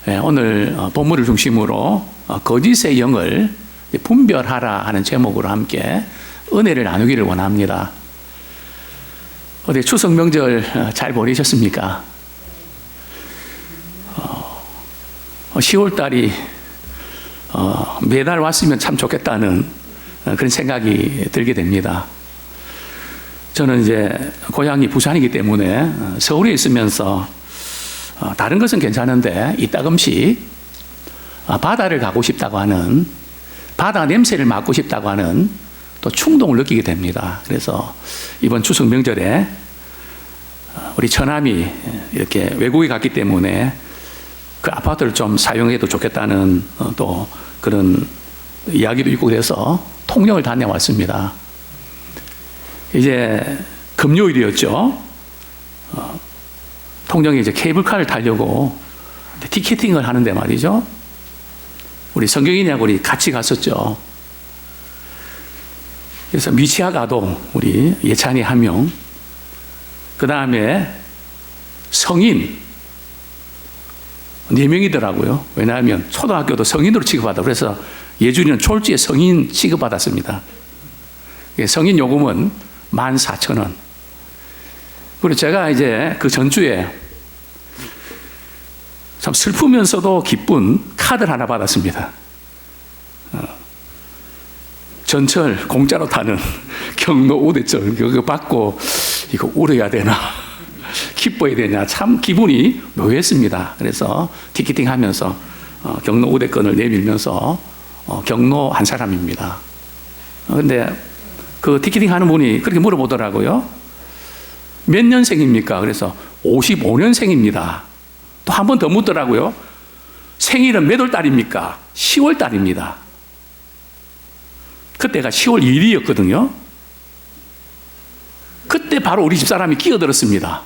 오늘 본문을 중심으로 거짓의 영을 분별하라 하는 제목으로 함께 은혜를 나누기를 원합니다. 어디 추석 명절 잘 보내셨습니까? 10월달이 매달 왔으면 참 좋겠다는 그런 생각이 들게 됩니다. 저는 이제 고향이 부산이기 때문에 서울에 있으면서 다른 것은 괜찮은데 이따금씩 바다를 가고 싶다고 하는, 바다 냄새를 맡고 싶다고 하는 또 충동을 느끼게 됩니다. 그래서 이번 추석 명절에 우리 처남이 이렇게 외국에 갔기 때문에 그 아파트를 좀 사용해도 좋겠다는 또 그런 이야기도 있고 그래서 통영을 다녀왔습니다. 이제 금요일이었죠. 통영에 이제 케이블카를 타려고 티켓팅을 하는데 말이죠. 우리 성경인하고 우리 같이 갔었죠. 그래서 미취학 아동 우리 예찬이 한 명, 그 다음에 성인 4명이더라고요. 왜냐하면 초등학교도 성인으로 취급하다. 그래서 예준이는 졸지에 성인 취급받았습니다. 성인 요금은 14,000원. 그리고 제가 이제 그 전주에 참 슬프면서도 기쁜 카드를 하나 받았습니다. 전철 공짜로 타는 경로 우대절 그거 받고 이거 울어야 되나 기뻐야 되냐 참 기분이 묘했습니다. 그래서 티켓팅 하면서 경로 우대권을 내밀면서 경로 한 사람입니다. 근데 그 티켓팅 하는 분이 그렇게 물어보더라고요. 몇 년생입니까? 그래서 55년생입니다. 또 한 번 더 묻더라고요. 생일은 몇 월 달입니까? 10월 달입니다. 그때가 10월 1일이었거든요. 그때 바로 우리 집사람이 끼어들었습니다.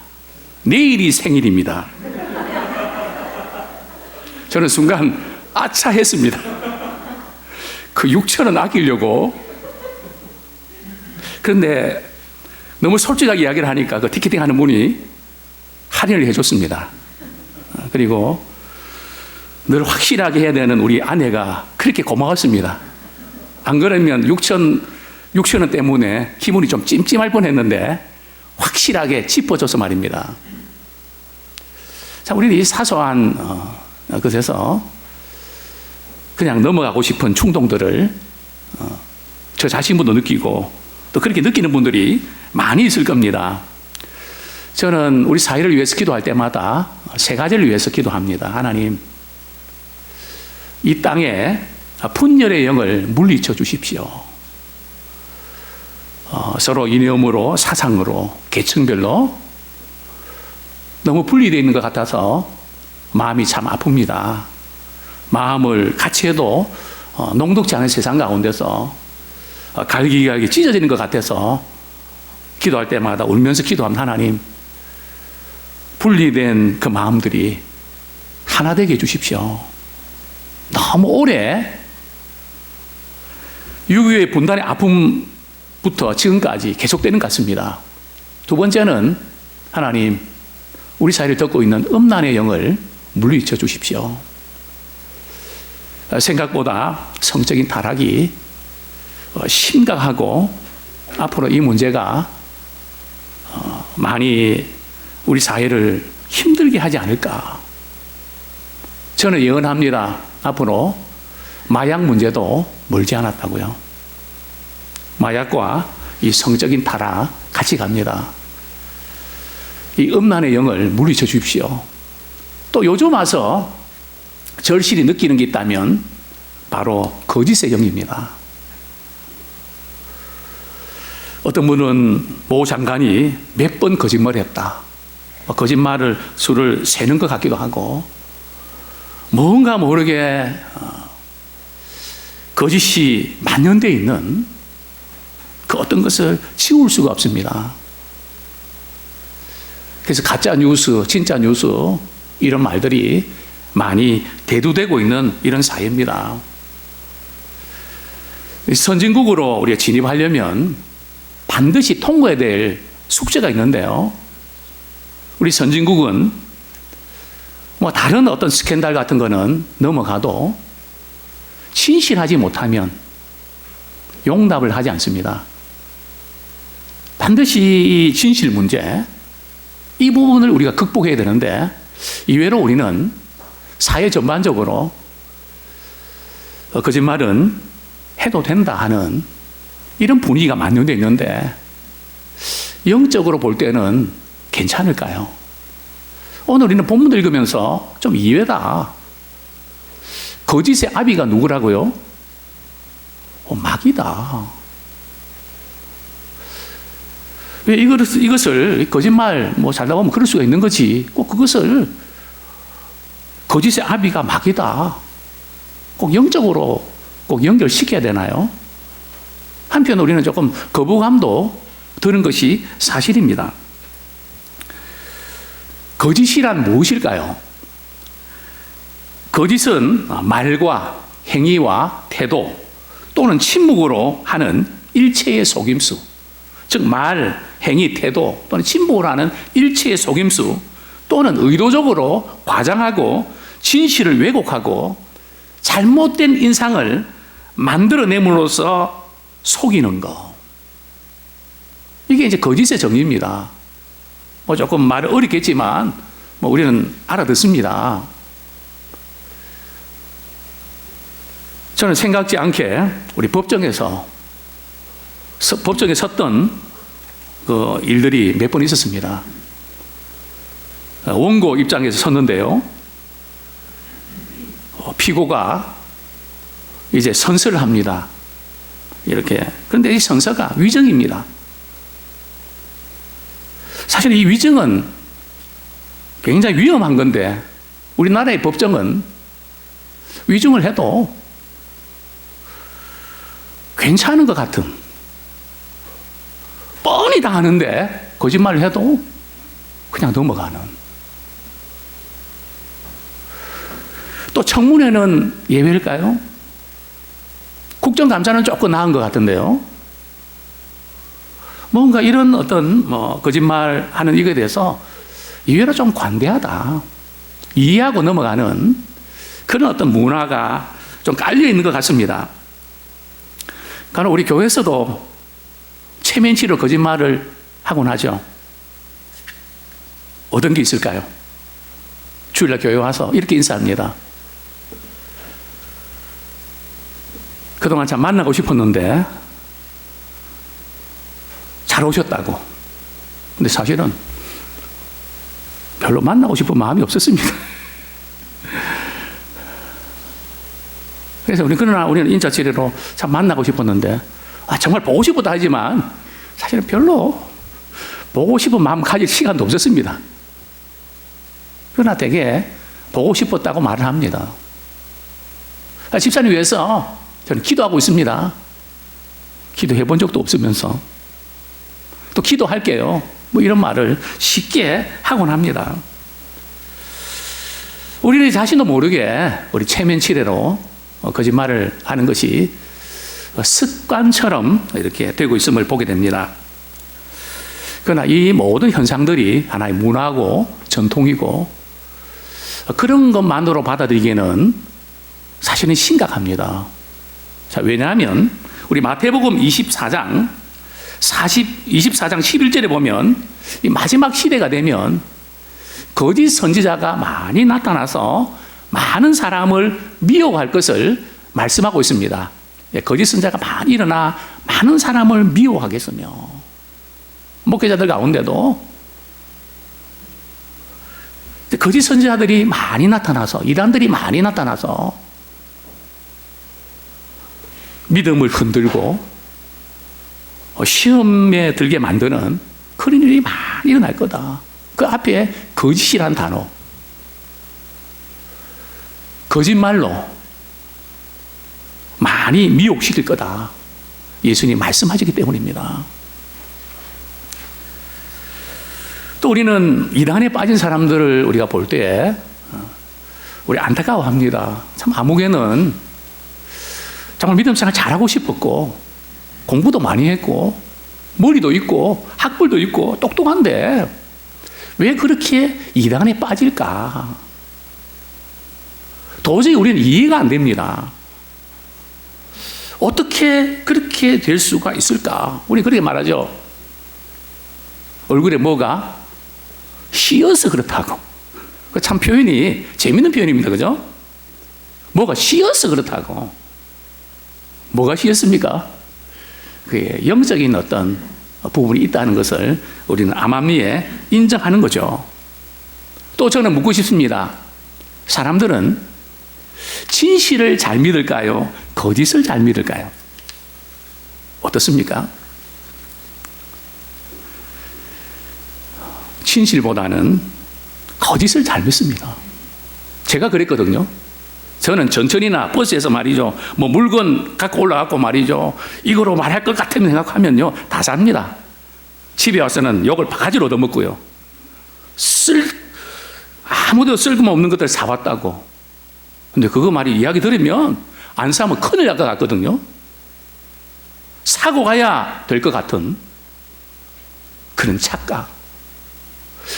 내일이 생일입니다. 저는 순간 아차 했습니다. 그 6,000원 아끼려고. 그런데 너무 솔직하게 이야기를 하니까 그 티켓팅 하는 분이 할인을 해줬습니다. 그리고 늘 확실하게 해야 되는 우리 아내가 그렇게 고마웠습니다. 안 그러면 6,000원 때문에 기분이 좀 찜찜할 뻔했는데 확실하게 짚어줘서 말입니다. 자, 우리는 이 사소한 것에서 그냥 넘어가고 싶은 충동들을 저 자신도 느끼고 또 그렇게 느끼는 분들이 많이 있을 겁니다. 저는 우리 사회를 위해서 기도할 때마다 3가지를 위해서 기도합니다. 하나님, 이 땅에 분열의 영을 물리쳐 주십시오. 서로 이념으로, 사상으로, 계층별로 너무 분리되어 있는 것 같아서 마음이 참 아픕니다. 마음을 같이 해도 녹록지 않은 세상 가운데서 갈기갈기 찢어지는 것 같아서 기도할 때마다 울면서 기도합니다. 하나님, 분리된 그 마음들이 하나 되게 해주십시오. 너무 오래 6.25의 분단의 아픔부터 지금까지 계속되는 것 같습니다. 두 번째는 하나님, 우리 사회를 덮고 있는 음란의 영을 물리쳐 주십시오. 생각보다 성적인 타락이 심각하고 앞으로 이 문제가 많이 우리 사회를 힘들게 하지 않을까. 저는 예언합니다. 앞으로 마약 문제도 멀지 않았다고요. 마약과 이 성적인 타락 같이 갑니다. 이 음란의 영을 물리쳐 주십시오. 또 요즘 와서 절실히 느끼는 게 있다면 바로 거짓의 영입니다. 어떤 분은 모 장관이 몇 번 거짓말을 했다. 거짓말을 수를 세는 것 같기도 하고 뭔가 모르게 거짓이 만연되어 있는 그 어떤 것을 지울 수가 없습니다. 그래서 가짜 뉴스, 진짜 뉴스 이런 말들이 많이 대두되고 있는 이런 사회입니다. 선진국으로 우리가 진입하려면 반드시 통과해야 될 숙제가 있는데요. 우리 선진국은 뭐 다른 어떤 스캔들 같은 거는 넘어가도 진실하지 못하면 용납을 하지 않습니다. 반드시 이 진실 문제, 이 부분을 우리가 극복해야 되는데 이외로 우리는 사회 전반적으로 거짓말은 해도 된다 하는 이런 분위기가 만연되어 있는데 영적으로 볼 때는 괜찮을까요? 오늘 우리는 본문을 읽으면서 좀 이해다. 거짓의 아비가 누구라고요? 마귀다. 왜 이것을 거짓말 살다 보면 그럴 수가 있는 거지. 꼭 그것을 거짓의 아비가 마귀다. 꼭 영적으로 꼭 연결시켜야 되나요? 한편 우리는 조금 거부감도 드는 것이 사실입니다. 거짓이란 무엇일까요? 거짓은 말과 행위와 태도 또는 침묵으로 하는 일체의 속임수, 즉 말, 행위, 태도 또는 침묵으로 하는 일체의 속임수 또는 의도적으로 과장하고 진실을 왜곡하고 잘못된 인상을 만들어냄으로써 속이는 것. 이게 이제 거짓의 정의입니다. 조금 말이 어렵겠지만 우리는 알아듣습니다. 저는 생각지 않게 우리 법정에 섰던 그 일들이 몇 번 있었습니다. 원고 입장에서 섰는데요. 피고가 이제 선서를 합니다. 이렇게. 그런데 이 선서가 위증입니다. 사실 이 위증은 굉장히 위험한 건데 우리나라의 법정은 위증을 해도 괜찮은 것 같은, 뻔히 당하는데 거짓말을 해도 그냥 넘어가는. 또 청문회는 예외일까요? 국정감사는 조금 나은 것 같은데요. 뭔가 이런 어떤 거짓말 하는 이거에 대해서 의외로 좀 관대하다, 이해하고 넘어가는 그런 어떤 문화가 좀 깔려 있는 것 같습니다. 그러나 우리 교회에서도 체면치로 거짓말을 하곤 하죠. 어떤 게 있을까요? 주일날 교회 와서 이렇게 인사합니다. 그동안 참 만나고 싶었는데 잘 오셨다고. 근데 사실은 별로 만나고 싶은 마음이 없었습니다. 그래서 우리는 인자치레로 참 만나고 싶었는데 정말 보고 싶었다 하지만 사실은 별로 보고 싶은 마음 가질 시간도 없었습니다. 그러나 되게 보고 싶었다고 말을 합니다. 집사님 위해서 저는 기도하고 있습니다. 기도해 본 적도 없으면서 또 기도할게요. 이런 말을 쉽게 하곤 합니다. 우리는 자신도 모르게 우리 체면치레로 거짓말을 하는 것이 습관처럼 이렇게 되고 있음을 보게 됩니다. 그러나 이 모든 현상들이 하나의 문화고 전통이고 그런 것만으로 받아들이기에는 사실은 심각합니다. 자, 왜냐하면 우리 마태복음 24장 11절에 보면 이 마지막 시대가 되면 거짓 선지자가 많이 나타나서 많은 사람을 미혹할 것을 말씀하고 있습니다. 거짓 선지자가 많이 일어나 많은 사람을 미혹하겠으며, 목회자들 가운데도 거짓 선지자들이 많이 나타나서, 이단들이 많이 나타나서 믿음을 흔들고 시험에 들게 만드는 그런 일이 많이 일어날 거다. 그 앞에 거짓이란 단어, 거짓말로 많이 미혹시킬 거다. 예수님이 말씀하시기 때문입니다. 또 우리는 이단에 빠진 사람들을 우리가 볼 때 우리 안타까워합니다. 참 아무개는 정말 믿음 생활 잘하고 싶었고 공부도 많이 했고 머리도 있고 학벌도 있고 똑똑한데 왜 그렇게 이단에 빠질까? 도저히 우리는 이해가 안 됩니다. 어떻게 그렇게 될 수가 있을까? 우리 그렇게 말하죠. 얼굴에 뭐가 씌어서 그렇다고. 참 표현이 재밌는 표현입니다. 그죠? 뭐가 씌어서 그렇다고. 뭐가 씌었습니까? 그게 영적인 어떤 부분이 있다는 것을 우리는 암암리에 인정하는 거죠. 또 저는 묻고 싶습니다. 사람들은 진실을 잘 믿을까요? 거짓을 잘 믿을까요? 어떻습니까? 진실보다는 거짓을 잘 믿습니다. 제가 그랬거든요. 저는 전철이나 버스에서 말이죠. 뭐 물건 갖고 올라가고 말이죠. 이거로 말할 것 같은 생각하면요. 다 삽니다. 집에 와서는 욕을 바가지로 얻어먹고요. 아무도 쓸모없는 것들 사왔다고. 근데 그거 말이 이야기 들으면 안 사면 큰일 날 것 같거든요. 사고 가야 될 것 같은 그런 착각.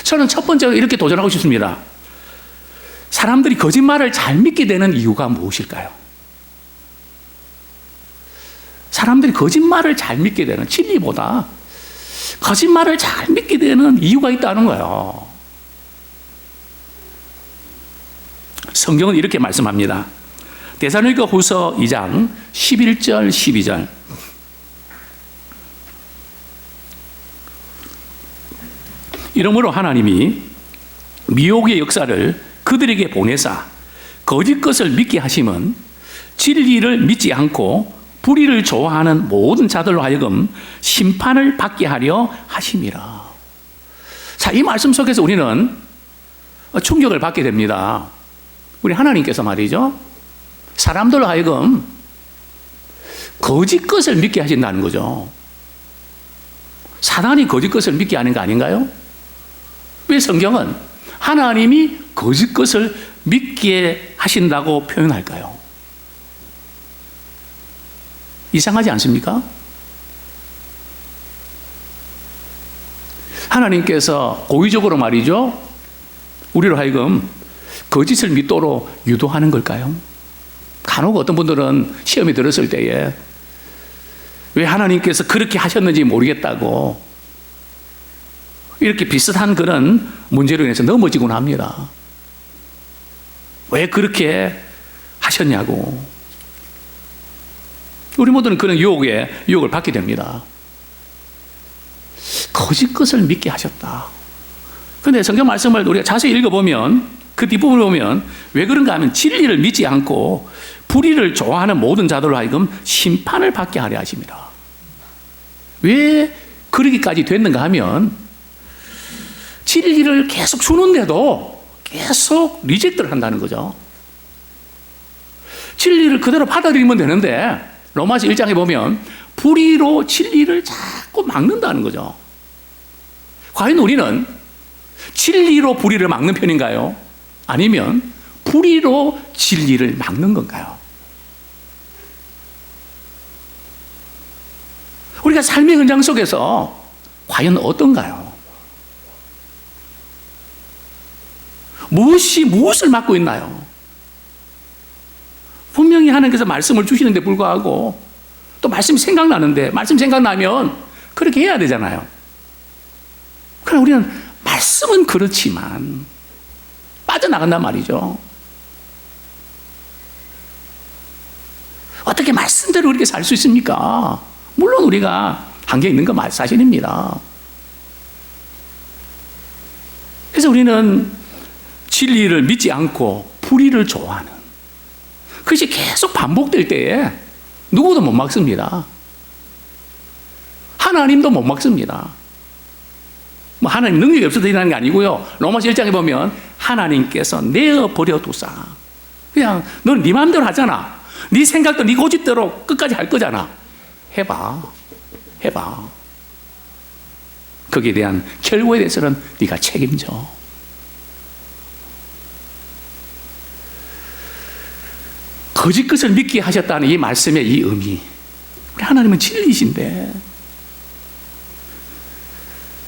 저는 첫 번째로 이렇게 도전하고 싶습니다. 사람들이 거짓말을 잘 믿게 되는 이유가 무엇일까요? 사람들이 거짓말을 잘 믿게 되는, 진리보다 거짓말을 잘 믿게 되는 이유가 있다는 거예요. 성경은 이렇게 말씀합니다. 데살로니가 후서 2장 11절 12절. 이러므로 하나님이 미혹의 역사를 그들에게 보내사 거짓 것을 믿게 하심은 진리를 믿지 않고 불의를 좋아하는 모든 자들로 하여금 심판을 받게 하려 하심이라. 자, 이 말씀 속에서 우리는 충격을 받게 됩니다. 우리 하나님께서 말이죠, 사람들로 하여금 거짓 것을 믿게 하신다는 거죠. 사단이 거짓 것을 믿게 하는 거 아닌가요? 왜 성경은 하나님이 거짓 것을 믿게 하신다고 표현할까요? 이상하지 않습니까? 하나님께서 고의적으로 말이죠, 우리로 하여금 거짓을 믿도록 유도하는 걸까요? 간혹 어떤 분들은 시험에 들었을 때에 왜 하나님께서 그렇게 하셨는지 모르겠다고 이렇게 비슷한 그런 문제로 인해서 넘어지곤 합니다. 왜 그렇게 하셨냐고. 우리 모두는 그런 유혹을 받게 됩니다. 거짓 것을 믿게 하셨다. 그런데 성경 말씀을 우리가 자세히 읽어보면, 그 뒷부분을 보면 왜 그런가 하면 진리를 믿지 않고 불의를 좋아하는 모든 자들로 하여금 심판을 받게 하려 하십니다. 왜 그러기까지 됐는가 하면 진리를 계속 주는데도 계속 리젝트를 한다는 거죠. 진리를 그대로 받아들이면 되는데 로마서 1장에 보면 불의로 진리를 자꾸 막는다는 거죠. 과연 우리는 진리로 불의를 막는 편인가요? 아니면 불의로 진리를 막는 건가요? 우리가 삶의 현장 속에서 과연 어떤가요? 무엇을 막고 있나요? 분명히 하나님께서 말씀을 주시는데 불구하고 또 말씀이 생각나는데, 말씀 생각나면 그렇게 해야 되잖아요. 그러나 우리는 말씀은 그렇지만 빠져나간단 말이죠. 어떻게 말씀대로 그렇게 살 수 있습니까? 물론 우리가 한계 있는 건 사실입니다. 그래서 우리는 진리를 믿지 않고 불의를 좋아하는, 그것이 계속 반복될 때에 누구도 못 막습니다. 하나님도 못 막습니다. 뭐 하나님 능력이 없어서 일어나는 게 아니고요. 로마서 1장에 보면 하나님께서 내어버려 두사, 그냥 너는 네 마음대로 하잖아. 네 생각도 네 고집대로 끝까지 할 거잖아. 해봐. 거기에 대한 결과에 대해서는 네가 책임져. 거짓 것을 믿게 하셨다는 이 말씀의 이 의미, 우리 하나님은 진리이신데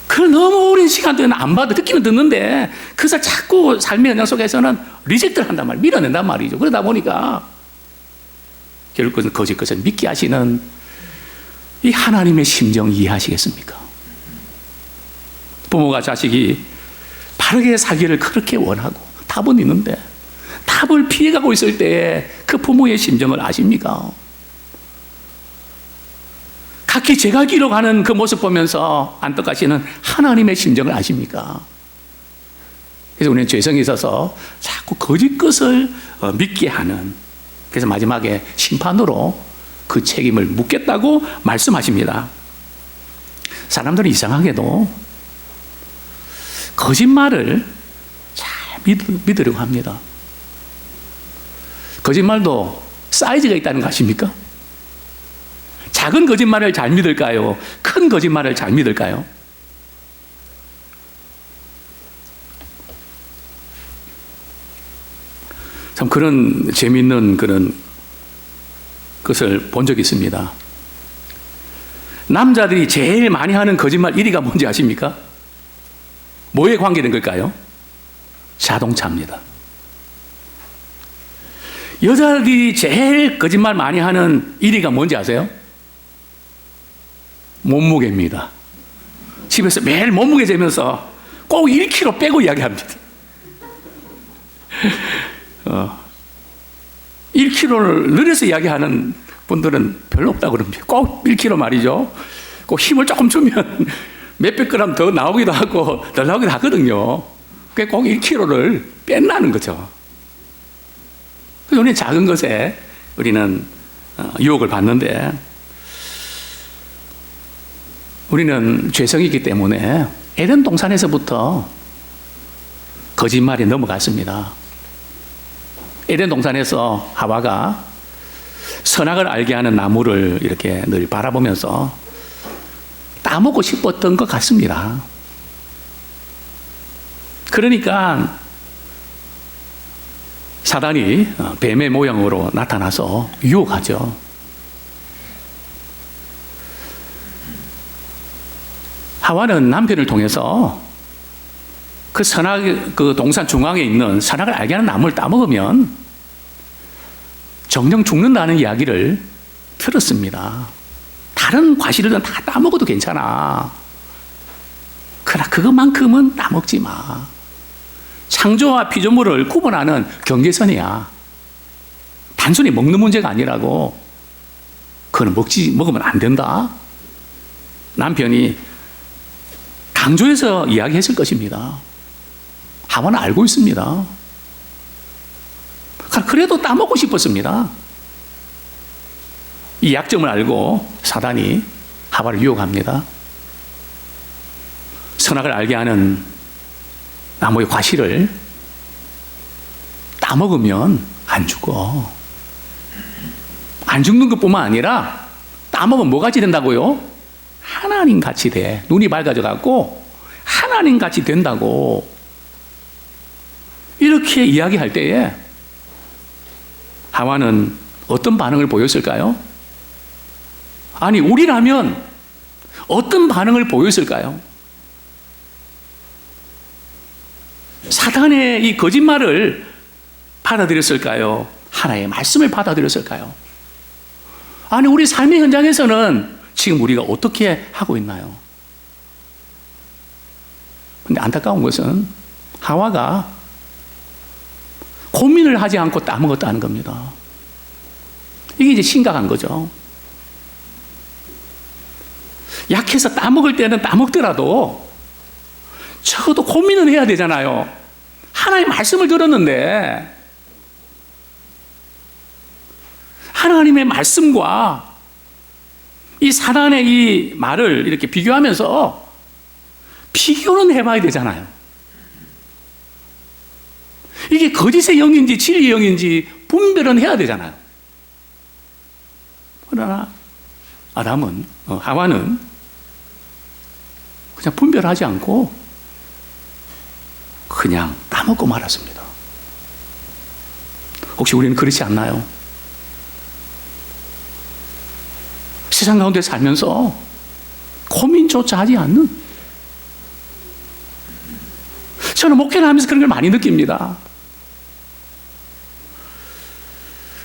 그걸 너무 오랜 오랜 시간 동안 안 봐도 듣기는 듣는데 그래서 자꾸 삶의 현장 속에서는 리젝트를 한단 말이에요. 밀어낸단 말이죠. 그러다 보니까 결국은 거짓 것을 믿게 하시는 이 하나님의 심정 이해하시겠습니까? 부모가 자식이 바르게 살기를 그렇게 원하고 답은 있는데 답을 피해가고 있을 때 그 부모의 심정을 아십니까? 각기 제가 길로 가는 그 모습 보면서 안떡하시는 하나님의 심정을 아십니까? 그래서 우리는 죄성이 있어서 자꾸 거짓 것을 믿게 하는, 그래서 마지막에 심판으로 그 책임을 묻겠다고 말씀하십니다. 사람들은 이상하게도 거짓말을 잘 믿으려고 합니다. 거짓말도 사이즈가 있다는 거 아십니까? 작은 거짓말을 잘 믿을까요? 큰 거짓말을 잘 믿을까요? 참 그런 재미있는 그런 것을 본 적이 있습니다. 남자들이 제일 많이 하는 거짓말 1위가 뭔지 아십니까? 뭐에 관계된 걸까요? 자동차입니다. 여자들이 제일 거짓말 많이 하는 1위가 뭔지 아세요? 몸무게입니다. 집에서 매일 몸무게 재면서 꼭 1kg 빼고 이야기합니다. 1kg를 늘려서 이야기하는 분들은 별로 없다고 그럽니다. 꼭 1kg 말이죠. 꼭 힘을 조금 주면 몇백 그램 더 나오기도 하고 덜 나오기도 하거든요. 그게 꼭 1kg를 뺀다는 거죠. 그래서 우리는 작은 것에 우리는 유혹을 받는데, 우리는 죄성이기 때문에 에덴 동산에서부터 거짓말이 넘어갔습니다. 에덴 동산에서 하와가 선악을 알게 하는 나무를 이렇게 늘 바라보면서 따먹고 싶었던 것 같습니다. 그러니까 사단이 뱀의 모양으로 나타나서 유혹하죠. 하와는 남편을 통해서 그 그 동산 중앙에 있는 선악을 알게 하는 나무를 따먹으면 정령 죽는다는 이야기를 들었습니다. 다른 과실들은 다 따먹어도 괜찮아. 그러나 그것만큼은 따먹지 마. 창조와 피조물을 구분하는 경계선이야. 단순히 먹는 문제가 아니라고. 그건 먹으면 안 된다. 남편이 강조해서 이야기했을 것입니다. 하와는 알고 있습니다. 그래도 따먹고 싶었습니다. 이 약점을 알고 사단이 하와를 유혹합니다. 선악을 알게 하는 나무의 과실을 따먹으면 안 죽어. 안 죽는 것뿐만 아니라 따먹으면 뭐같이 된다고요? 하나님 같이 돼. 눈이 밝아져 갖고 하나님 같이 된다고. 이렇게 이야기할 때에 하와는 어떤 반응을 보였을까요? 아니, 우리라면 어떤 반응을 보였을까요? 사단의 이 거짓말을 받아들였을까요? 하나의 말씀을 받아들였을까요? 아니, 우리 삶의 현장에서는 지금 우리가 어떻게 하고 있나요? 근데 안타까운 것은 하와가 고민을 하지 않고 따먹었다는 겁니다. 이게 이제 심각한 거죠. 약해서 따먹을 때는 따먹더라도 적어도 고민은 해야 되잖아요. 하나님의 말씀을 들었는데 하나님의 말씀과 이 사단의 이 말을 이렇게 비교하면서 비교는 해봐야 되잖아요. 이게 거짓의 영인지 진리의 영인지 분별은 해야 되잖아요. 그러나 하와는 그냥 분별하지 않고 그냥 따먹고 말았습니다. 혹시 우리는 그렇지 않나요? 세상 가운데 살면서 고민조차 하지 않는, 저는 목회를 하면서 그런 걸 많이 느낍니다.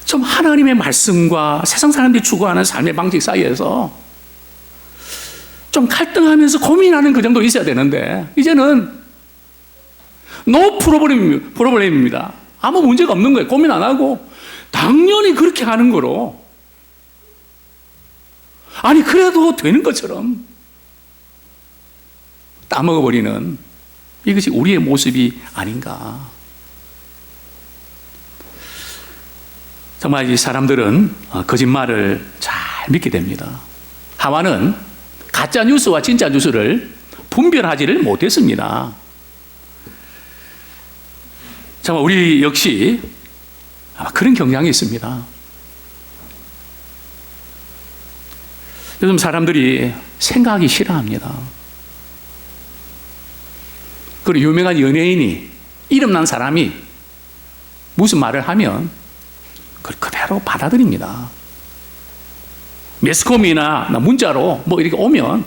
좀 하나님의 말씀과 세상 사람들이 추구하는 삶의 방식 사이에서 좀 갈등하면서 고민하는 그 정도 있어야 되는데, 이제는 노 프로블렘입니다. 아무 문제가 없는 거예요. 고민 안 하고 당연히 그렇게 하는 거로, 아니 그래도 되는 것처럼 따먹어버리는, 이것이 우리의 모습이 아닌가. 정말 이 사람들은 거짓말을 잘 믿게 됩니다. 하와는 가짜 뉴스와 진짜 뉴스를 분별하지를 못했습니다. 정말 우리 역시 그런 경향이 있습니다. 요즘 사람들이 생각하기 싫어합니다. 그리고 유명한 연예인이, 이름난 사람이 무슨 말을 하면 그걸 그대로 받아들입니다. 매스컴이나 문자로 뭐 이렇게 오면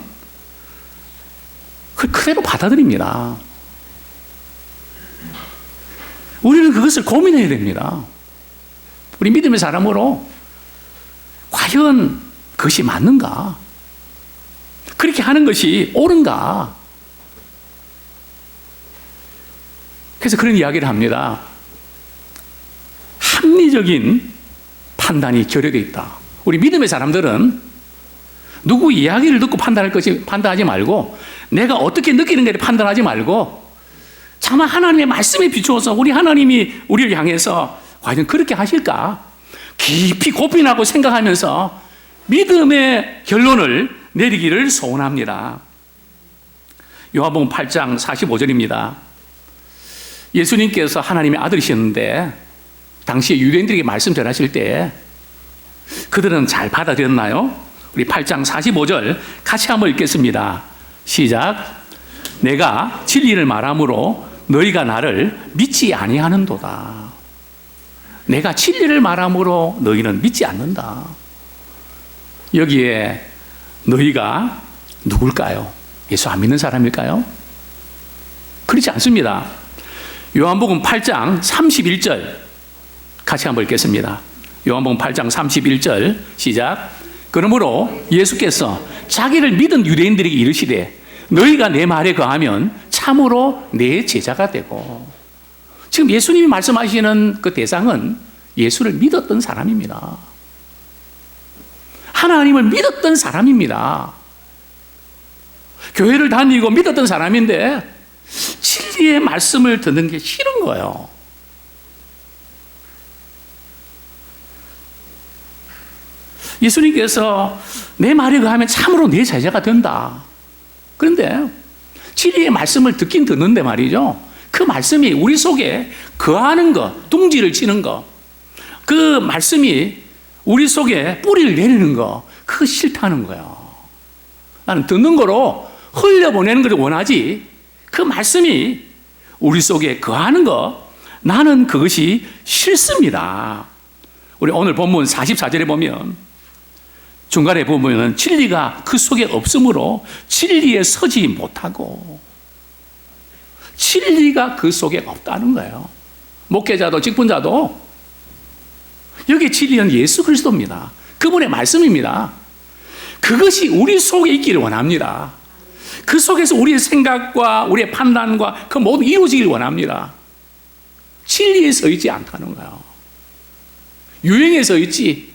그걸 그대로 받아들입니다. 우리는 그것을 고민해야 됩니다. 우리 믿음의 사람으로 과연 그것이 맞는가? 그렇게 하는 것이 옳은가? 그래서 그런 이야기를 합니다. 합리적인 판단이 결여되어 있다. 우리 믿음의 사람들은 누구 이야기를 듣고 판단하지 말고, 내가 어떻게 느끼는가를 판단하지 말고, 차마 하나님의 말씀에 비추어서 우리 하나님이 우리를 향해서 과연 그렇게 하실까? 깊이 고민하고 생각하면서 믿음의 결론을 내리기를 소원합니다. 요한복음 8장 45절입니다. 예수님께서 하나님의 아들이셨는데 당시에 유대인들에게 말씀 전하실 때 그들은 잘 받아들였나요? 우리 8장 45절 같이 한번 읽겠습니다. 시작. 내가 진리를 말함으로 너희가 나를 믿지 아니하는도다. 내가 진리를 말함으로 너희는 믿지 않는다. 여기에 너희가 누굴까요? 예수 안 믿는 사람일까요? 그렇지 않습니다. 요한복음 8장 31절 같이 한번 읽겠습니다. 요한복음 8장 31절 시작. 그러므로 예수께서 자기를 믿은 유대인들에게 이르시되 너희가 내 말에 거하면 참으로 내 제자가 되고. 지금 예수님이 말씀하시는 그 대상은 예수를 믿었던 사람입니다. 하나님을 믿었던 사람입니다. 교회를 다니고 믿었던 사람인데 진리의 말씀을 듣는 게 싫은 거예요. 예수님께서 내 말에 거하면 참으로 내 제자가 된다. 그런데 진리의 말씀을 듣긴 듣는데 말이죠, 그 말씀이 우리 속에 거하는 것, 둥지를 치는 것, 그 말씀이 우리 속에 뿌리를 내리는 거, 그거 싫다는 거예요. 나는 듣는 거로 흘려보내는 것을 원하지, 그 말씀이 우리 속에 거하는 거, 나는 그것이 싫습니다. 우리 오늘 본문 44절에 보면, 중간에 보면 진리가 그 속에 없으므로 진리에 서지 못하고, 진리가 그 속에 없다는 거예요. 목회자도 직분자도 여기 진리는 예수 그리스도입니다. 그분의 말씀입니다. 그것이 우리 속에 있기를 원합니다. 그 속에서 우리의 생각과 우리의 판단과 그 모든 이루어지기를 원합니다. 진리에 서 있지 않다는 거예요. 유행에 서 있지,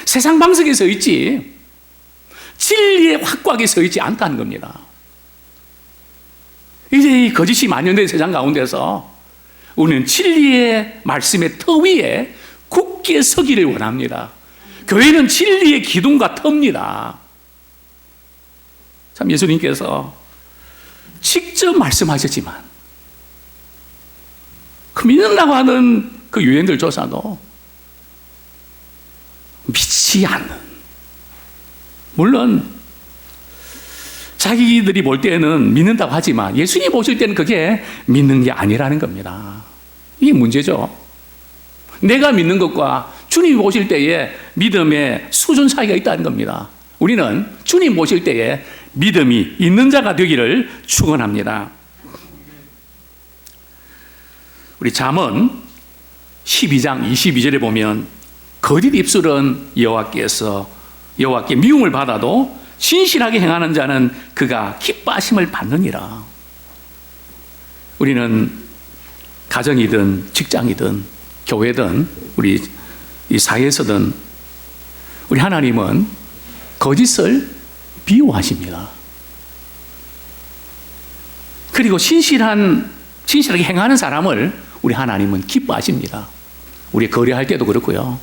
세상 방식에 서 있지, 진리의 확고하게 서 있지 않다는 겁니다. 이제 이 거짓이 만연된 세상 가운데서 우리는 진리의 말씀의 터 위에 굳게 서기를 원합니다. 교회는 진리의 기둥과 터입니다. 참 예수님께서 직접 말씀하셨지만 그 믿는다고 하는 그 유대인들조차도 믿지 않는, 물론 자기들이 볼 때는 믿는다고 하지만 예수님 보실 때는 그게 믿는 게 아니라는 겁니다. 이게 문제죠. 내가 믿는 것과 주님이 보실 때에 믿음의 수준 차이가 있다는 겁니다. 우리는 주님 보실 때에 믿음이 있는 자가 되기를 축원합니다. 우리 잠언 12장 22절에 보면 거짓 입술은 여호와께 미움을 받아도 신실하게 행하는 자는 그가 기뻐하심을 받느니라. 우리는 가정이든 직장이든 교회든 우리 이 사회에서든 우리 하나님은 거짓을 미워하십니다. 그리고 신실하게 행하는 사람을 우리 하나님은 기뻐하십니다. 우리 거래할 때도 그렇고요.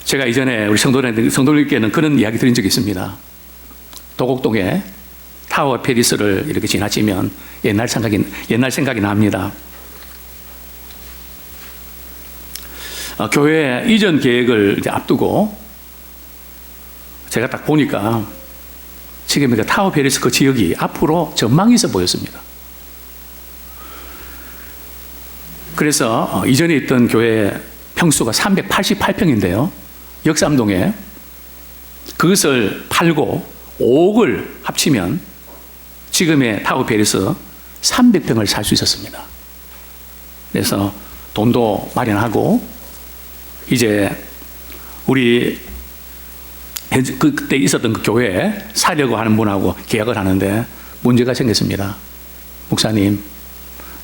제가 이전에 우리 성도님께는 그런 이야기 드린 적이 있습니다. 도곡동에 타워 페리스를 이렇게 지나치면 옛날 생각이 납니다. 교회 이전 계획을 이제 앞두고 제가 딱 보니까 지금 그 타워 페리스 그 지역이 앞으로 전망이 있어 보였습니다. 그래서 이전에 있던 교회 평수가 388평인데요. 역삼동에 그것을 팔고 5억을 합치면 지금의 타워 페리스 300평을 살 수 있었습니다. 그래서 돈도 마련하고 이제 우리 그때 있었던 그 교회에 사려고 하는 분하고 계약을 하는데 문제가 생겼습니다. 목사님,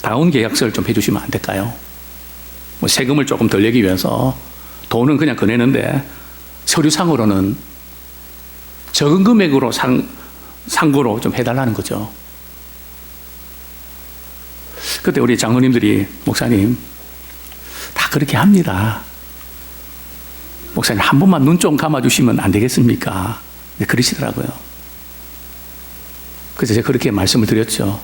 다운 계약서를 좀 해주시면 안 될까요? 뭐 세금을 조금 덜 내기 위해서 돈은 그냥 거내는데 서류상으로는 적은 금액으로 상고로 좀 해달라는 거죠. 그때 우리 장로님들이 목사님 다 그렇게 합니다. 목사님 한 번만 눈 좀 감아주시면 안 되겠습니까? 네, 그러시더라고요. 그래서 제가 그렇게 말씀을 드렸죠.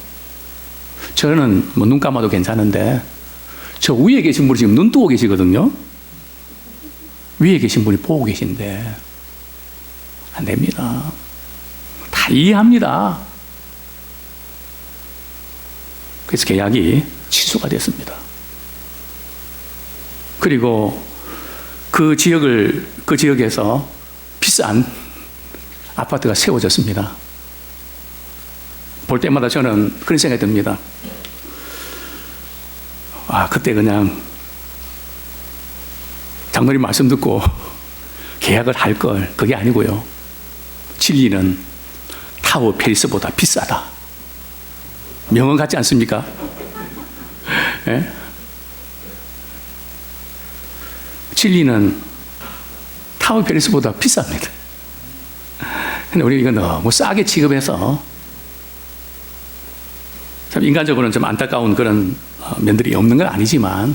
저는 뭐 눈 감아도 괜찮은데 저 위에 계신 분이 지금 눈 뜨고 계시거든요. 위에 계신 분이 보고 계신데 안 됩니다. 다 이해합니다. 그래서 계약이 취소가 됐습니다. 그리고 그 지역에서 비싼 아파트가 세워졌습니다. 볼 때마다 저는 그런 생각이 듭니다. 그때 그냥 장로님 말씀 듣고 계약을 할 걸. 그게 아니고요. 진리는 타워 페리스보다 비싸다. 명언 같지 않습니까? 예? 진리는 타워 페리스보다 비쌉니다. 근데 우리 이거 너무 싸게 취급해서 참 인간적으로는 좀 안타까운 그런 면들이 없는 건 아니지만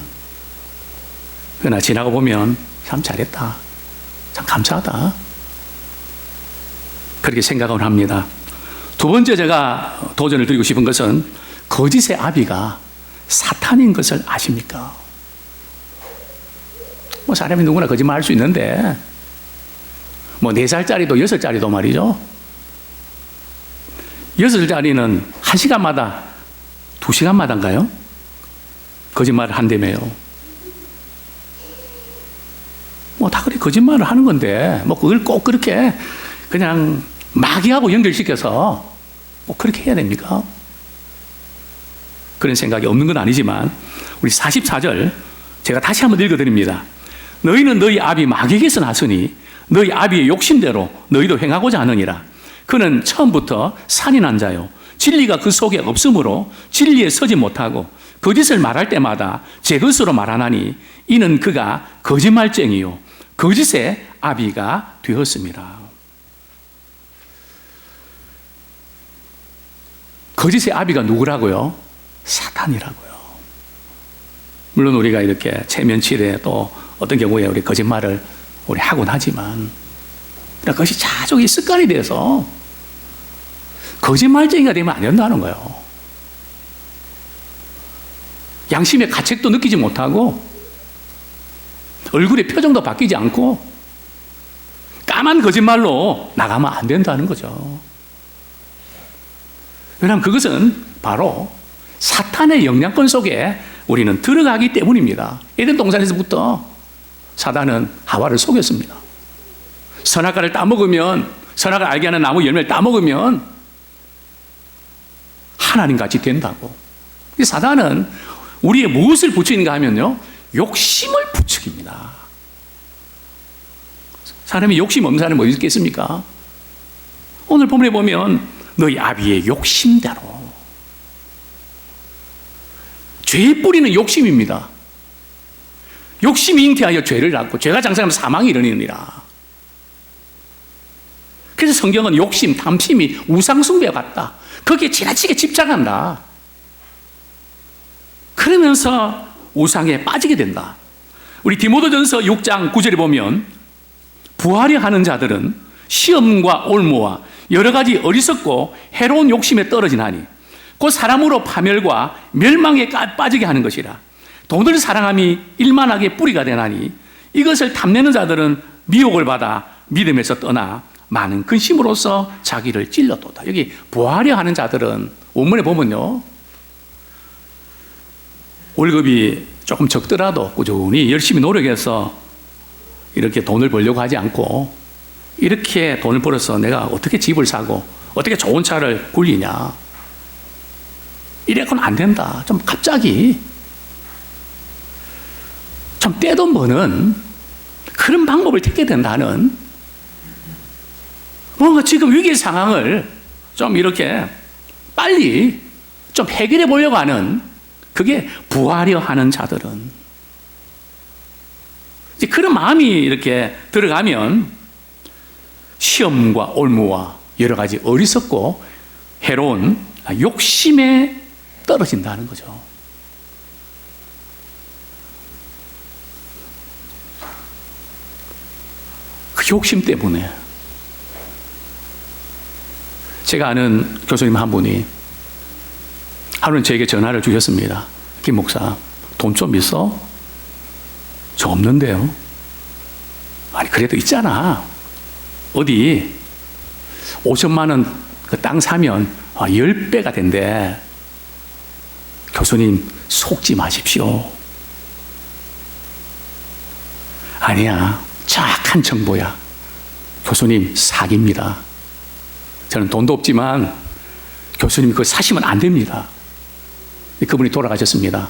그러나 지나고 보면 참 잘했다. 참 감사하다. 그렇게 생각을 합니다. 두 번째 제가 도전을 드리고 싶은 것은 거짓의 아비가 사탄인 것을 아십니까? 뭐 사람이 누구나 거짓말 할 수 있는데 뭐 4살짜리도 6살짜리도 말이죠. 6살짜리는 1시간마다 2시간마다인가요? 거짓말을 한다며요. 뭐 다 그렇게 거짓말을 하는 건데 뭐 그걸 꼭 그렇게 그냥 마귀하고 연결시켜서 꼭 그렇게 해야 됩니까? 그런 생각이 없는 건 아니지만 우리 44절 제가 다시 한번 읽어드립니다. 너희는 너희 아비 마귀에게서 났으니 너희 아비의 욕심대로 너희도 행하고자 하느니라. 그는 처음부터 산인한 자요 진리가 그 속에 없으므로 진리에 서지 못하고 거짓을 말할 때마다 제 것으로 말하나니 이는 그가 거짓말쟁이요 거짓의 아비가 되었습니다. 거짓의 아비가 누구라고요? 사탄이라고요. 물론 우리가 이렇게 체면치레 또 어떤 경우에 우리 거짓말을 우리 하곤 하지만 그것이 자주 습관이 돼서 거짓말쟁이가 되면 안 된다는 거예요. 양심의 가책도 느끼지 못하고 얼굴의 표정도 바뀌지 않고 까만 거짓말로 나가면 안 된다는 거죠. 왜냐하면 그것은 바로 사탄의 영향권 속에 우리는 들어가기 때문입니다. 에덴 동산에서부터 사단은 하와를 속였습니다. 선악과를 따먹으면 선악을 알게 하는 나무 열매를 따먹으면 하나님같이 된다고. 사단은 우리의 무엇을 부추기는가 하면요, 욕심을 부추깁니다. 사람이 욕심 없는 사람이 어디 있겠습니까? 오늘 본문에 보면 너희 아비의 욕심대로. 죄의 뿌리는 욕심입니다. 욕심이 잉태하여 죄를 낳고 죄가 장성하면 사망이 이르느니라. 그래서 성경은 욕심, 탐심이 우상숭배와 같다. 거기에 지나치게 집착한다. 그러면서 우상에 빠지게 된다. 우리 디모데전서 6장 9절에 보면 부하려 하는 자들은 시험과 올무와 여러 가지 어리석고 해로운 욕심에 떨어지나니 곧 사람으로 파멸과 멸망에 빠지게 하는 것이라. 돈을 사랑함이 일만하게 뿌리가 되나니 이것을 탐내는 자들은 미혹을 받아 믿음에서 떠나 많은 근심으로써 자기를 찔렀도다. 여기 부하려 하는 자들은 원문에 보면요, 월급이 조금 적더라도 꾸준히 열심히 노력해서 이렇게 돈을 벌려고 하지 않고 이렇게 돈을 벌어서 내가 어떻게 집을 사고 어떻게 좋은 차를 굴리냐, 이래서는 안 된다. 좀 갑자기 좀 떼돈 버는 그런 방법을 택해야 된다는, 뭔가 지금 위기 상황을 좀 이렇게 빨리 좀 해결해 보려고 하는, 그게 부하려 하는 자들은 이제 그런 마음이 이렇게 들어가면 시험과 올무와 여러 가지 어리석고 해로운 욕심에 떨어진다는 거죠. 그 욕심 때문에. 제가 아는 교수님 한 분이 하루는 저에게 전화를 주셨습니다. 김 목사, 돈 좀 있어? 저 없는데요. 아니, 그래도 있잖아. 어디 5천만 원 그 땅 사면 10배가 된대. 교수님, 속지 마십시오. 아니야, 정확한 정보야. 교수님, 사기입니다. 저는 돈도 없지만 교수님 그거 사시면 안 됩니다. 그분이 돌아가셨습니다.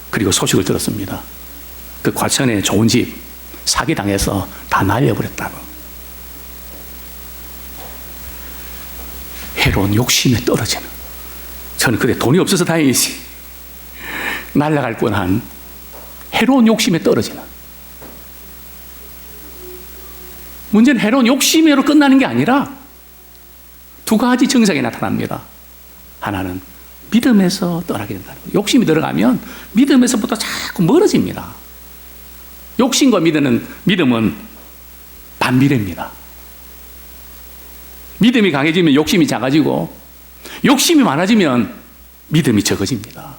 그리고 소식을 들었습니다. 그 과천에 좋은 집 사기당해서 다 날려버렸다고. 해로운 욕심에 떨어지는, 저는 그때 돈이 없어서 다행이지, 날아갈 뻔한 해로운 욕심에 떨어지는. 문제는 해로운 욕심으로 끝나는 게 아니라 두 가지 증상이 나타납니다. 하나는 믿음에서 떠나게 된다는 거예요. 욕심이 들어가면 믿음에서부터 자꾸 멀어집니다. 욕심과 믿음은 반비례입니다. 믿음이 강해지면 욕심이 작아지고, 욕심이 많아지면 믿음이 적어집니다.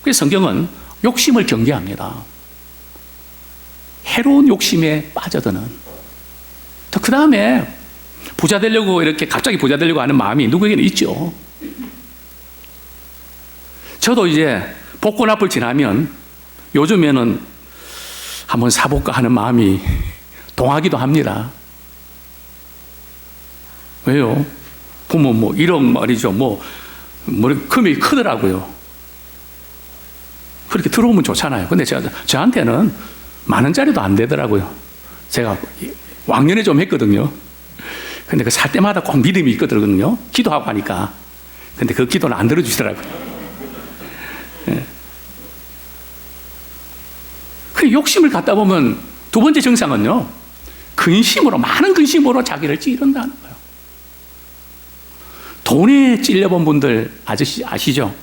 그래서 성경은 욕심을 경계합니다. 해로운 욕심에 빠져드는. 그 다음에 부자 되려고 이렇게 갑자기 부자 되려고 하는 마음이 누구에게는 있죠. 저도 이제 복권 앞을 지나면 요즘에는 한번 사볼까 하는 마음이 동하기도 합니다. 왜요? 보면 1억 말이죠. 금액이 크더라고요. 그렇게 들어오면 좋잖아요. 근데 저한테는 10,000원짜리도 안 되더라고요. 제가 왕년에 좀 했거든요. 근데 그 살 때마다 꼭 믿음이 있거든요. 기도하고 하니까. 근데 그 기도는 안 들어주시더라고요. 예. 그 욕심을 갖다 보면 두 번째 증상은요, 많은 근심으로 자기를 찌른다는 거예요. 돈에 찔려본 분들 아시죠?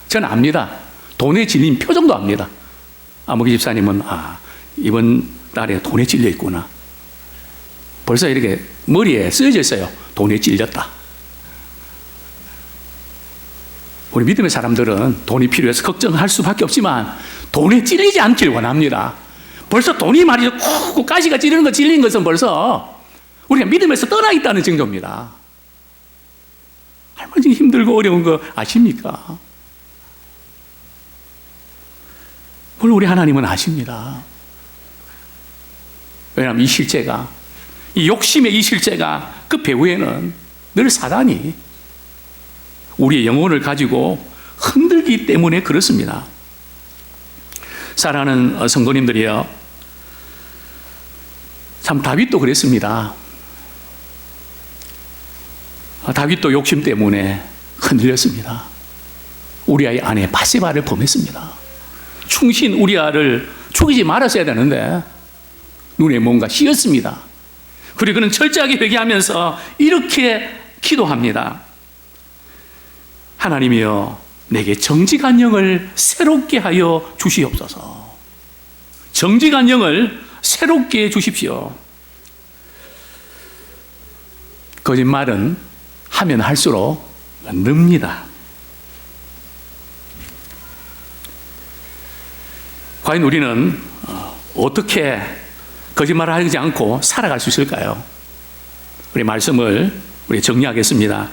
저는 압니다. 돈에 찔린 표정도 압니다. 아무개 집사님은 이번 달에 돈에 찔려 있구나. 벌써 이렇게 머리에 쓰여져 있어요. 돈에 찔렸다. 우리 믿음의 사람들은 돈이 필요해서 걱정할 수밖에 없지만 돈에 찔리지 않길 원합니다. 벌써 돈이 말이죠, 콕 가시가 찔리는 거, 찔린 것은 벌써 우리가 믿음에서 떠나 있다는 증거입니다. 얼마나 힘들고 어려운 거 아십니까? 물론 우리 하나님은 아십니다. 왜냐하면 이 욕심의 이 실제가 그 배후에는 늘 사단이 우리의 영혼을 가지고 흔들게 힘들기 때문에 그렇습니다. 사랑하는 성도님들이요, 참 다윗도 그랬습니다. 다윗도 욕심 때문에 흔들렸습니다. 우리아의 아내 바세바를 범했습니다. 충신 우리아를 죽이지 말았어야 되는데 눈에 뭔가 씌었습니다. 그리고 그는 철저하게 회개하면서 이렇게 기도합니다. 하나님이여, 내게 정직한 영을 새롭게 하여 주시옵소서. 정직한 영을 새롭게 해 주십시오. 거짓말은 하면 할수록 늡니다. 과연 우리는 어떻게 거짓말을 하지 않고 살아갈 수 있을까요? 우리 말씀을 정리하겠습니다.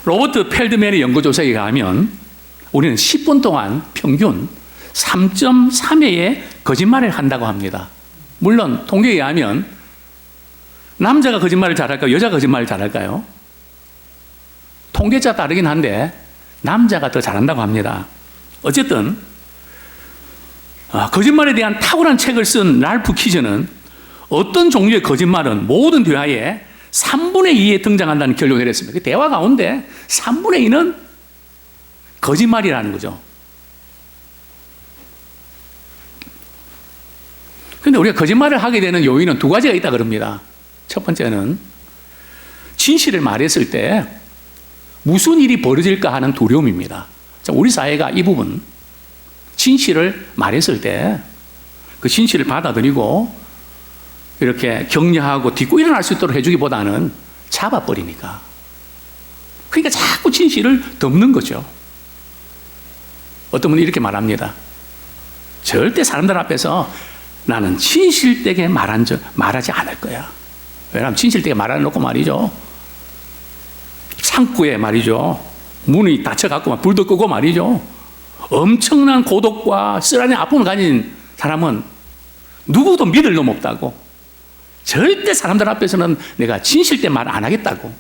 로버트 펠드맨의 연구조사에 의하면 우리는 10분 동안 평균 3.3회의 거짓말을 한다고 합니다. 물론 통계에 의하면 남자가 거짓말을 잘할까요? 여자가 거짓말을 잘할까요? 통계자 다르긴 한데 남자가 더 잘한다고 합니다. 어쨌든 거짓말에 대한 탁월한 책을 쓴 랄프 키저는 어떤 종류의 거짓말은 모든 대화에 3분의 2에 등장한다는 결론을 내렸습니다. 그 대화 가운데 3분의 2는 거짓말이라는 거죠. 그런데 우리가 거짓말을 하게 되는 요인은 두 가지가 있다 그럽니다. 첫 번째는 진실을 말했을 때 무슨 일이 벌어질까 하는 두려움입니다. 우리 사회가 이 부분, 진실을 말했을 때 그 진실을 받아들이고 이렇게 격려하고 딛고 일어날 수 있도록 해주기보다는 잡아버리니까. 그러니까 자꾸 진실을 덮는 거죠. 어떤 분이 이렇게 말합니다. 절대 사람들 앞에서 나는 진실되게 말하지 않을 거야. 왜냐하면 진실되게 말해놓고 말이죠, 창구에 말이죠, 문이 닫혀갖고 불도 끄고 말이죠, 엄청난 고독과 쓰라린 아픔을 가진 사람은 누구도 믿을 놈 없다고. 절대 사람들 앞에서는 내가 진실되게 말 안 하겠다고.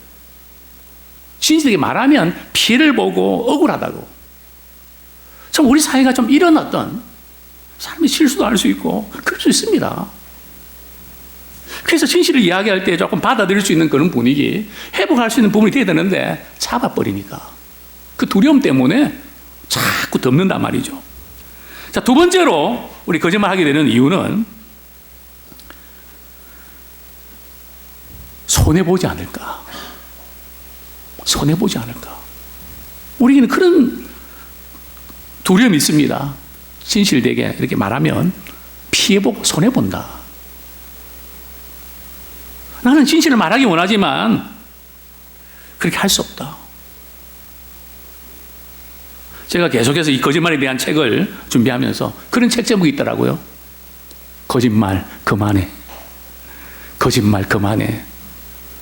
진실되게 말하면 피해를 보고 억울하다고. 참 우리 사회가 좀 이런 어떤 사람이 실수도 할 수 있고 그럴 수 있습니다. 그래서 진실을 이야기할 때 조금 받아들일 수 있는 그런 분위기, 회복할 수 있는 부분이 돼야 되는데 잡아버리니까 그 두려움 때문에 자꾸 덮는단 말이죠. 자, 두 번째로 우리 거짓말하게 되는 이유는 손해보지 않을까. 손해보지 않을까. 우리에게는 그런 두려움이 있습니다. 진실되게 이렇게 말하면 피해보고 손해본다. 나는 진실을 말하기 원하지만 그렇게 할 수 없다. 제가 계속해서 이 거짓말에 대한 책을 준비하면서 그런 책 제목이 있더라고요. 거짓말 그만해. 거짓말 그만해.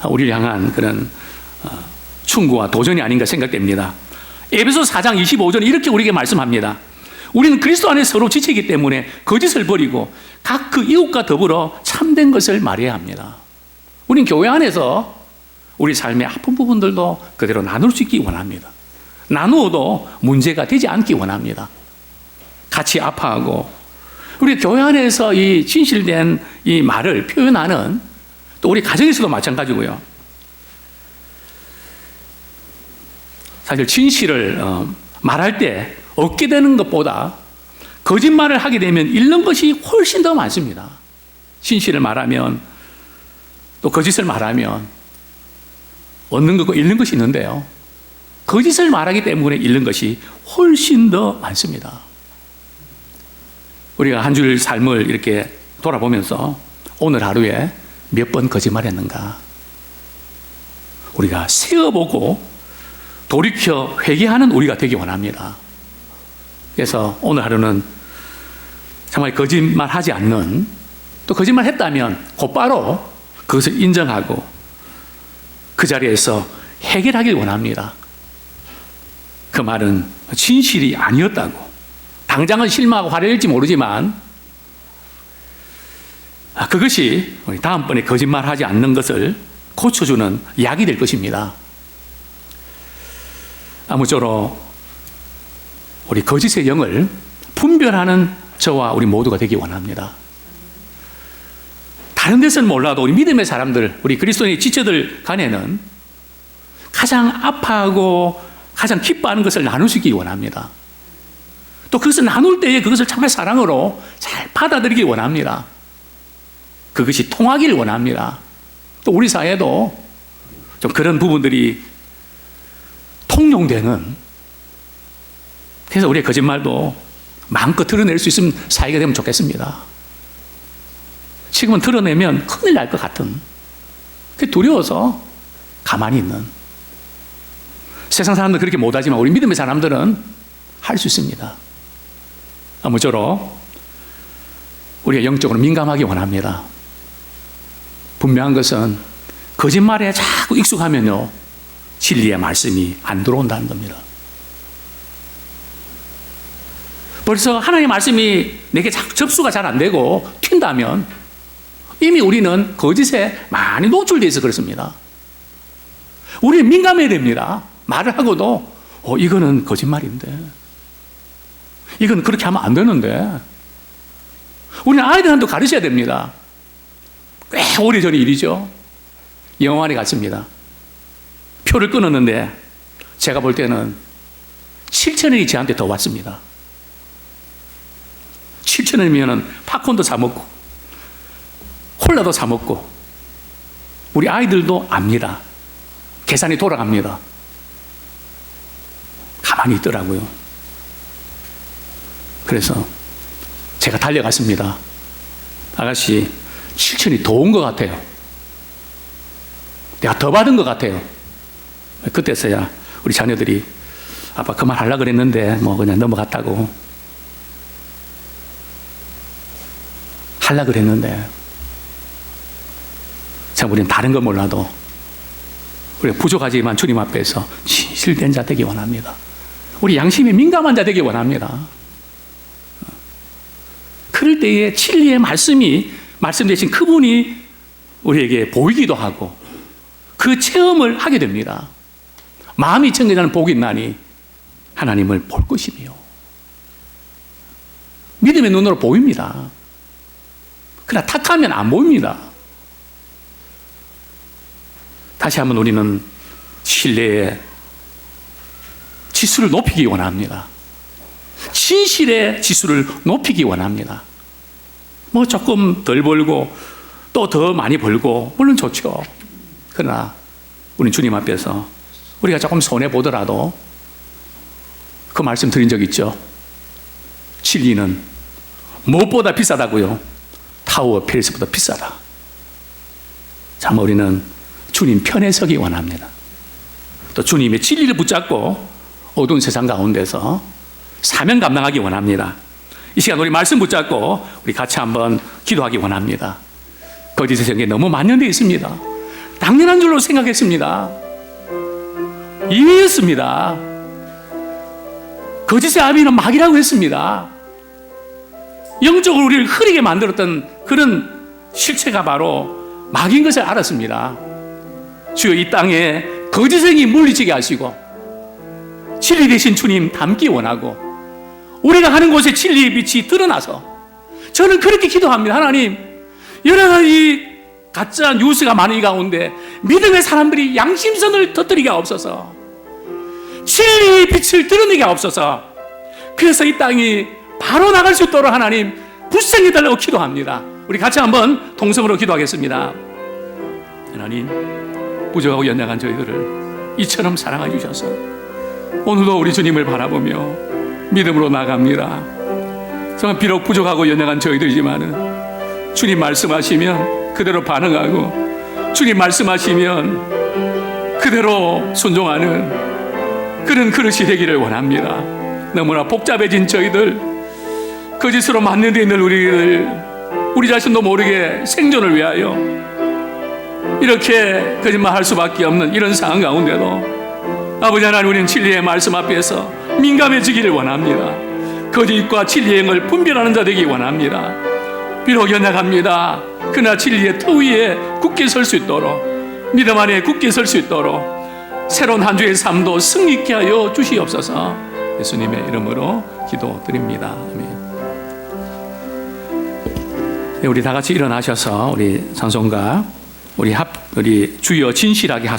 우리를 향한 그런 충고와 도전이 아닌가 생각됩니다. 에베소 4장 25절은 이렇게 우리에게 말씀합니다. 우리는 그리스도 안에 서로 지체이기 때문에 거짓을 버리고 각 그 이웃과 더불어 참된 것을 말해야 합니다. 우리는 교회 안에서 우리 삶의 아픈 부분들도 그대로 나눌 수 있기 원합니다. 나누어도 문제가 되지 않기 원합니다. 같이 아파하고 우리 교회 안에서 이 진실된 이 말을 표현하는 또 우리 가정에서도 마찬가지고요. 사실 진실을 말할 때 얻게 되는 것보다 거짓말을 하게 되면 잃는 것이 훨씬 더 많습니다. 진실을 말하면 또 거짓을 말하면 얻는 것과 잃는 것이 있는데요, 거짓을 말하기 때문에 잃는 것이 훨씬 더 많습니다. 우리가 한 줄 삶을 이렇게 돌아보면서 오늘 하루에 몇 번 거짓말했는가, 우리가 세어보고 돌이켜 회개하는 우리가 되기 원합니다. 그래서 오늘 하루는 정말 거짓말하지 않는, 또 거짓말했다면 곧바로 그것을 인정하고 그 자리에서 해결하길 원합니다. 그 말은 진실이 아니었다고. 당장은 실망하고 화를 낼지 모르지만 그것이 우리 다음번에 거짓말하지 않는 것을 고쳐주는 약이 될 것입니다. 아무쪼록 우리 거짓의 영을 분별하는 저와 우리 모두가 되기 원합니다. 다른 데서는 몰라도 우리 믿음의 사람들, 우리 그리스도인의 지체들 간에는 가장 아파하고 가장 기뻐하는 것을 나눌 수 있기 원합니다. 또 그것을 나눌 때에 그것을 정말 사랑으로 잘 받아들이기 원합니다. 그것이 통하기를 원합니다. 또 우리 사회도 좀 그런 부분들이 통용되는, 그래서 우리의 거짓말도 마음껏 드러낼 수 있으면 사회가 되면 좋겠습니다. 지금은 드러내면 큰일 날 것 같은, 그게 두려워서 가만히 있는, 세상 사람들은 그렇게 못하지만 우리 믿음의 사람들은 할 수 있습니다. 아무쪼록 우리가 영적으로 민감하기 원합니다. 분명한 것은 거짓말에 자꾸 익숙하면요, 진리의 말씀이 안 들어온다는 겁니다. 벌써 하나님의 말씀이 내게 접수가 잘 안 되고 튄다면 이미 우리는 거짓에 많이 노출되어 있어 그렇습니다. 우리는 민감해야 됩니다. 말을 하고도 이거는 거짓말인데, 이건 그렇게 하면 안 되는데, 우리는 아이들한테도 가르쳐야 됩니다. 꽤 오래전 일이죠. 영화관에 갔습니다. 표를 끊었는데 제가 볼 때는 7,000원이 저한테 더 왔습니다. 7,000원이면 팝콘도 사 먹고 콜라도 사 먹고, 우리 아이들도 압니다. 계산이 돌아갑니다. 가만히 있더라고요. 그래서 제가 달려갔습니다. 아가씨, 7,000원이 더 온 것 같아요. 내가 더 받은 것 같아요. 그때서야 우리 자녀들이 아빠 그만하려고 그랬는데 뭐 그냥 넘어갔다고. 하려고 그랬는데, 참 우리는 다른 건 몰라도 우리가 부족하지만 주님 앞에서 진실된 자 되기 원합니다. 우리 양심에 민감한 자 되기 원합니다. 그럴 때에 진리의 말씀이, 말씀 대신 그분이 우리에게 보이기도 하고 그 체험을 하게 됩니다. 마음이 청결하는 복이 있나니 하나님을 볼 것이며. 믿음의 눈으로 보입니다. 그러나 탁하면 안 보입니다. 다시 한번 우리는 신뢰의 지수를 높이기 원합니다. 진실의 지수를 높이기 원합니다. 뭐 조금 덜 벌고 또 더 많이 벌고 물론 좋죠. 그러나 우리 주님 앞에서 우리가 조금 손해보더라도 그 말씀 드린 적 있죠. 진리는 무엇보다 비싸다고요. 타워 페리스보다 비싸다. 참 우리는 주님 편에 서기 원합니다. 또 주님의 진리를 붙잡고 어두운 세상 가운데서 사명 감당하기 원합니다. 이 시간 우리 말씀 붙잡고 우리 같이 한번 기도하기 원합니다. 거짓의 세상에 너무 만연되어 있습니다. 당연한 줄로 생각했습니다. 이해했습니다. 거짓의 아비는 마귀라고 했습니다. 영적으로 우리를 흐리게 만들었던 그런 실체가 바로 마귀인 것을 알았습니다. 주여, 이 땅에 거짓의 영이 물리치게 하시고 진리 되신 주님 닮기 원하고 우리가 가는 곳에 진리의 빛이 드러나서, 저는 그렇게 기도합니다. 하나님, 여러 가지 가짜 뉴스가 많은 이 가운데 믿음의 사람들이 양심선을 터뜨리게 없어서, 진리의 빛을 드러내게 없어서, 그래서 이 땅이 바로 나갈 수 있도록 하나님 불쌍히 달라고 기도합니다. 우리 같이 한번 동성으로 기도하겠습니다. 하나님, 부족하고 연약한 저희들을 이처럼 사랑해 주셔서 오늘도 우리 주님을 바라보며 믿음으로 나갑니다. 정말 비록 부족하고 연약한 저희들이지만은 주님 말씀하시면 그대로 반응하고 주님 말씀하시면 그대로 순종하는 그런 그릇이 되기를 원합니다. 너무나 복잡해진 저희들, 거짓으로 만연되어 있는 우리 자신도 모르게 생존을 위하여 이렇게 거짓말할 수밖에 없는 이런 상황 가운데도 아버지 하나님, 우리는 진리의 말씀 앞에서 민감해지기를 원합니다. 거짓과 진리의 영을 분별하는 자 되기 원합니다. 비록 연약합니다. 그러나 진리의 터 위에 굳게 설 수 있도록, 믿음 안에 굳게 설 수 있도록 새로운 한 주의 삶도 승리케 하여 주시옵소서. 예수님의 이름으로 기도드립니다. 아멘. 네, 우리 다 같이 일어나셔서 우리 찬송가 우리 주여 진실하게 하소서.